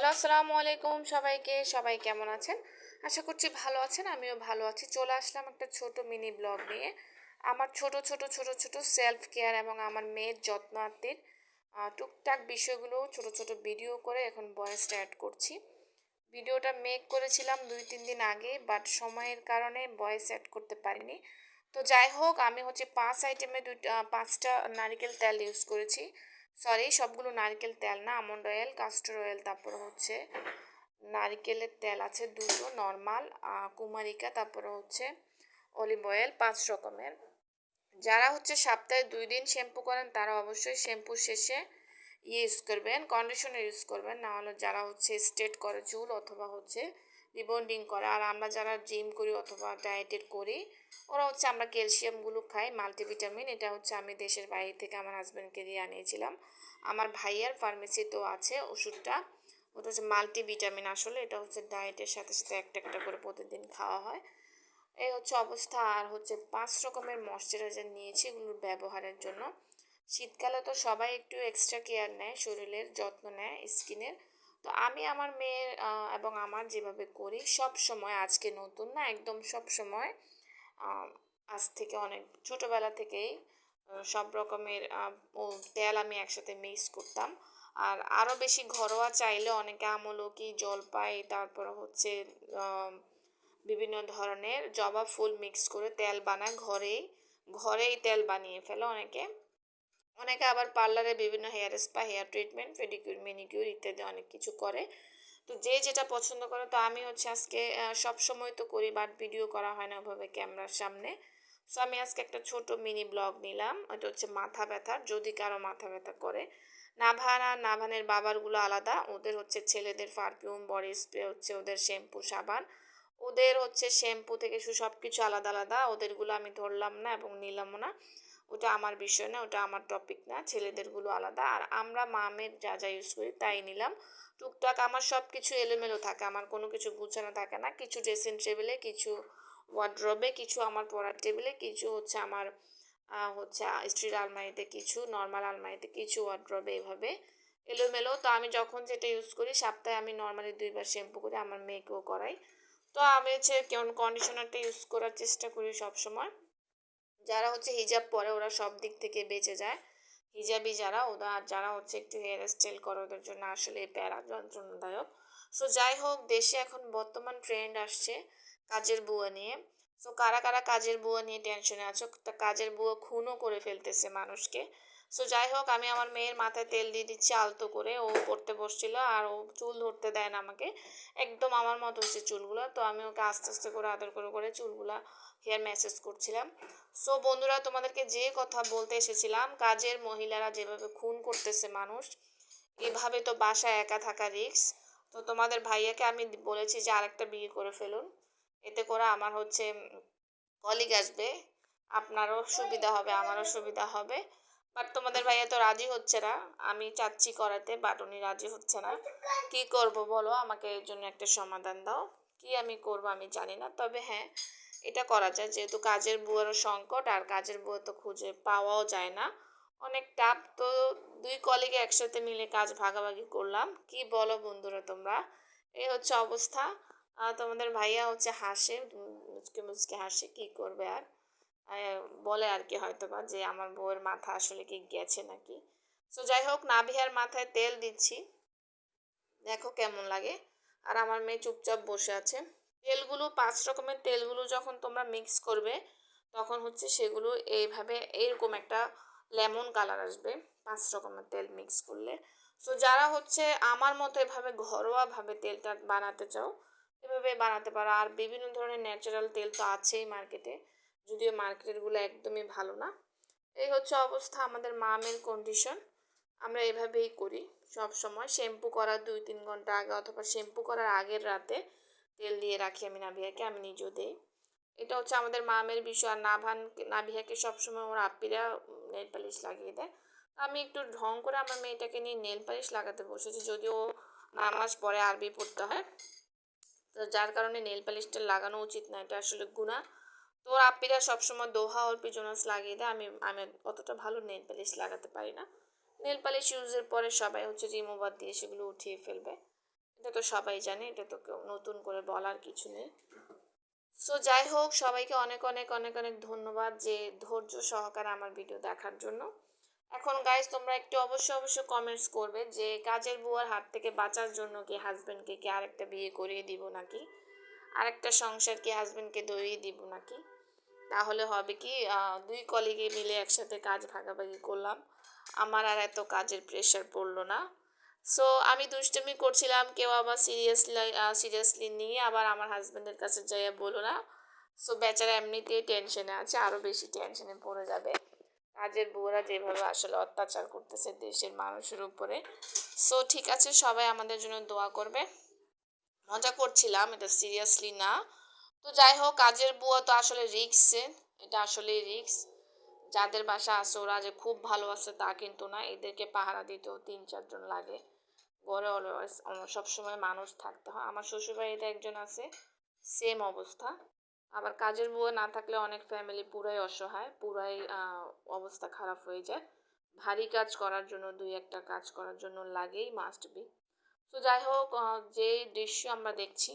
Hello, আসসালামু আলাইকুম সবাইকে। সবাই কেমন আছেন? আশা করছি ভালো আছেন। আমিও ভালো আছি। চলে আসলাম একটা ছোট মিনি ব্লগ নিয়ে। আমার ছোট ছোট সেলফ কেয়ার এবং আমার মেয়ের যত্নার্থীর টুকটাক বিষয়গুলো ছোট ছোট ভিডিও করে এখন ভয়েসটা অ্যাড করছি। ভিডিওটা মেক করেছিলাম 2-3 দিন আগে, বাট সময়ের কারণে ভয়েস অ্যাড করতে পারিনি। তো যাই হোক, আমি হচ্ছে 5 আইটেমে 5টা নারকেল তেল ইউজ করেছি। সরি, সবগুলো নারকেল তেল না, আমন্ড অয়েল, কাস্টর অয়েল, তারপর হচ্ছে নারকেলের তেল আছে দুটো নর্মাল, কুমারিকা, তারপরে হচ্ছে অলিভ অয়েল, 5 রকমের। যারা হচ্ছে সপ্তাহে 2 দিন শ্যাম্পু করেন তারা অবশ্যই শ্যাম্পু শেষে ইউজ করবেন, কন্ডিশনার ইউজ করবেন। না হলে যারা হচ্ছে স্ট্রেট করে চুল অথবা হচ্ছে রিবন্ডিং করে, আর আমরা যারা জিম করি অথবা ডায়েটেড করি, ওরা হচ্ছে আমরা ক্যালসিয়ামগুলো খাই, মাল্টিভিটামিন। এটা হচ্ছে আমি দেশের বাইরে থেকে আমার হাজব্যান্ডকে দিয়ে আনিয়েছিলাম। আমার ভাইয়ার ফার্মেসিতেও আছে ওষুধটা। ওটা হচ্ছে মাল্টিভিটামিন। আসলে এটা হচ্ছে ডায়েটের সাথে সাথে একটা একটা করে প্রতিদিন খাওয়া হয়। এই হচ্ছে অবস্থা। আর হচ্ছে 5 রকমের ময়শ্চারাইজার নিয়েছি এগুলোর ব্যবহারের জন্য। শীতকালে তো সবাই একটু এক্সট্রা কেয়ার নেয়, শরীরের যত্ন নেয়, স্কিনের। তো আমি আমার মেয়ের এবং আমার যেভাবে করি সব সময়, আজকে নতুন না, একদম সব সময়, আজ থেকে অনেক ছোটোবেলা থেকেই সব রকমের ও তেল আমি একসাথে মিক্স করতাম। আর আরও বেশি ঘরোয়া চাইলে অনেকে আমলকি, জলপাই, তারপর হচ্ছে বিভিন্ন ধরনের জবা ফুল মিক্স করে তেল বানায়, ঘরেই ঘরেই তেল বানিয়ে ফেলে অনেকে। অনেকে আবার পার্লারে বিভিন্ন hair spa, hair treatment, pedicure, manicure ইত্যাদি অনেক কিছু করে। তো যে যেটা পছন্দ করে। তো আমি হচ্ছে আজকে সব সময় তো করি, বাট ভিডিও করা হয় না ওভাবে ক্যামেরার সামনে। সো আমি আজকে একটা ছোট মিনি ব্লগ নিলাম। এটা হচ্ছে মাথা ব্যথার, যদি কারো মাথা ব্যথা করে। নাভান আর নাভানের বাবারগুলো আলাদা, ওদের হচ্ছে ছেলেদের পারফিউম, বডি স্প্রে, হচ্ছে ওদের শ্যাম্পু, সাবান, ওদের হচ্ছে শ্যাম্পু থেকে সব কিছু আলাদা আলাদা। ওদেরগুলো আমি ধরলাম না এবং নিলামও না। ওটা আমার বিষয় না, ওটা আমার টপিক না। ছেলেদেরগুলো আলাদা। আর আমরা মামের যা যা ইউজ করি তাই নিলাম। টুকটাক আমার সব কিছু এলোমেলো থাকে, আমার কোনো কিছু গুছানো থাকে না। কিছু ড্রেসিং টেবিলে, কিছু ওয়ার্ড্রবে, কিছু আমার পড়ার টেবিলে, কিছু হচ্ছে আমার হচ্ছে স্ট্রিট আলমারিতে, কিছু নর্মাল আলমারিতে, কিছু ওয়ার্ড্রবে, এভাবে এলোমেলো। তো আমি যখন যেটা ইউজ করি, সপ্তাহে আমি নর্মালি 2বার শ্যাম্পু করি, আমার মেয়েকেও করাই। তো আমি হচ্ছে কেমন কন্ডিশনারটা ইউজ করার চেষ্টা করি সব সময়। যারা হচ্ছে হিজাব পরে ওরা সব দিক থেকে বেঁচে যায়। হিজাবি যারা, ওরা যারা হচ্ছে একটু হেয়ার স্টাইল করে, ওদের জন্য আসলে এই প্যারা যন্ত্রণাদায়ক। সো যাই হোক, দেশে এখন বর্তমান ট্রেন্ড আসছে কাজের বুয়া নিয়ে। সো কারা কারা কাজের বুয়া নিয়ে টেনশনে আছো, তা কাজের বুয়া খুনও করে ফেলতেছে মানুষকে। সো যাই হোক, আমি আমার মেয়ের মাথায় তেল দিয়ে দিচ্ছি আলতো করে। ও পড়তে বসছিল আর ও চুল ধরতে দেয় না আমাকে, একদম আমার মতো হচ্ছে চুলগুলো। তো আমি ওকে আস্তে আস্তে করে আদর করে করে চুলগুলা হেয়ার ম্যাসেজ করছিলাম। সো বন্ধুরা, তোমাদেরকে যে কথা বলতে এসেছিলাম, কাজের মহিলারা যেভাবে খুন করতেছে মানুষ, এভাবে তো বাসায় একা থাকা রিস্ক। তো তোমাদের ভাইয়াকে আমি বলেছি যে আরেকটা বিয়ে করে ফেলুন, এতে করে আমার হচ্ছে কলিগ আসবে, আপনারও সুবিধা হবে, আমারও সুবিধা হবে। বাট তোমাদের ভাইয়া তো রাজি হচ্ছে না। আমি চাচ্ছি করাতে, বাট উনি রাজি হচ্ছে না। কি করব বলো, আমাকে এর জন্য একটা সমাধান দাও। কি আমি করব আমি জানি না, তবে হ্যাঁ, এটা করা যায়। যেহেতু কাজের বুয়ারও সংকট, আর কাজের বুয়া তো খুঁজে পাওয়াও যায় না, অনেক টাফ। তো 2 কলিগে একসাথে মিলে কাজ ভাগাভাগি করলাম। কি বলো বন্ধুরা তোমরা? এই হচ্ছে অবস্থা। তোমাদের ভাইয়া হচ্ছে হাসে, মুচকে মুচকে হাসে, কি করবে আর। বলে আর কি হয়তো বা যে আমার বউয়ের মাথা আসলে কি গেছে নাকি। তো যাই হোক, নাভিয়ার মাথায় তেল দিচ্ছি, দেখো কেমন লাগে। আর আমার মেয়ে চুপচাপ বসে আছে। তেলগুলো, 5 রকমের তেলগুলো যখন তোমরা মিক্স করবে, তখন হচ্ছে সেগুলো এইভাবে এরকম একটা লেমন কালার আসবে 5 রকমের তেল মিক্স করলে। সো যারা হচ্ছে আমার মতো এভাবে ঘরোয়াভাবে তেলটা বানাতে চাও, এভাবে বানাতে পারো। আর বিভিন্ন ধরনের ন্যাচারাল তেল তো আছেই মার্কেটে, যদিও মার্কেটেরগুলো একদমই ভালো না। এই হচ্ছে অবস্থা আমাদের মামের কন্ডিশন। আমরা এভাবেই করি সব সময়। শ্যাম্পু করার 2-3 ঘন্টা আগে অথবা শ্যাম্পু করার আগের রাতে তেল দিয়ে রাখি আমি নাভিয়াকে, আমি নিজেও দিই। এটা হচ্ছে আমাদের মামের বিষয়। আর নাভিয়াকে সবসময় ওর আপ্পিরা নেল পালিশ লাগিয়ে দেয়। আমি একটু ঢং করে আমার মেয়েটাকে নিয়ে নেল পালিশ লাগাতে বসেছি, যদিও নামাজ পড়ে আরবি পড়তে হয়। তো যার কারণে নেল পালিশটা লাগানো উচিত না, এটা আসলে গুনাহ। তো ওর আপ্পিরা সবসময় দোহা ওর পিজনাস লাগিয়ে দেয়। আমি আমি অতটা ভালো নেল পালিশ লাগাতে পারি না। নেল পালিশ ইউজের পরে সবাই হচ্ছে রিমুভার দিয়ে সেগুলো উঠিয়ে ফেলবে। এটা তো সবাই জানে, এটা তো কেউ নতুন করে বলার কিছু নেই। সো যাই হোক, সবাইকে অনেক অনেক অনেক অনেক ধন্যবাদ যে ধৈর্য সহকারে আমার ভিডিও দেখার জন্য। এখন গাইস তোমরা একটু অবশ্যই কমেন্টস করবে যে কাজের বুয়ার হাত থেকে বাঁচার জন্য কি হাজবেন্ডকে কি আরেকটা বিয়ে করিয়ে দিব নাকি, আরেকটা সংসার কি হাজবেন্ডকে ধরিয়ে দিব নাকি। তাহলে হবে কি, দুই কলিগে মিলে একসাথে কাজ ভাগাভাগি করলাম, আমার আর এত কাজের প্রেশার পড়লো না। সো আমি দুষ্টুমি করছিলাম, কেউ আবার সিরিয়াসলি নিয়ে আবার আমার হাজবেন্ডের কাছে যাইয়া বলো না। সো বেচারা এমনিতেই টেনশনে আছে, আরও বেশি টেনশনে পড়ে যাবে। কাজের বউরা যেভাবে আসলে অত্যাচার করতেছে দেশের মানুষের উপরে। সো ঠিক আছে, সবাই আমাদের জন্য দোয়া করবে। মজা করছিলাম, এটা সিরিয়াসলি না। তো যাই হোক, কাজের বুয়া তো আসলে রিক্সে, এটা আসলে রিক্স। যাদের বাসা আছে ওরা যে খুব ভালো আছে তা কিন্তু না, এদেরকে পাহারা দিতেও 3-4 জন লাগে। ঘরে অলওয়েজ সবসময় মানুষ থাকতে হয়। আমার শ্বশুরবাড়িতে একজন আছে, সেম অবস্থা। আবার কাজের বুয়া না থাকলে অনেক ফ্যামিলি পুরাই অসহায়, পুরাই অবস্থা খারাপ হয়ে যায়। ভারী কাজ করার জন্য, দুই একটা কাজ করার জন্য লাগেই, মাস্ট বি। তো যাই হোক, যে দৃশ্য আমরা দেখছি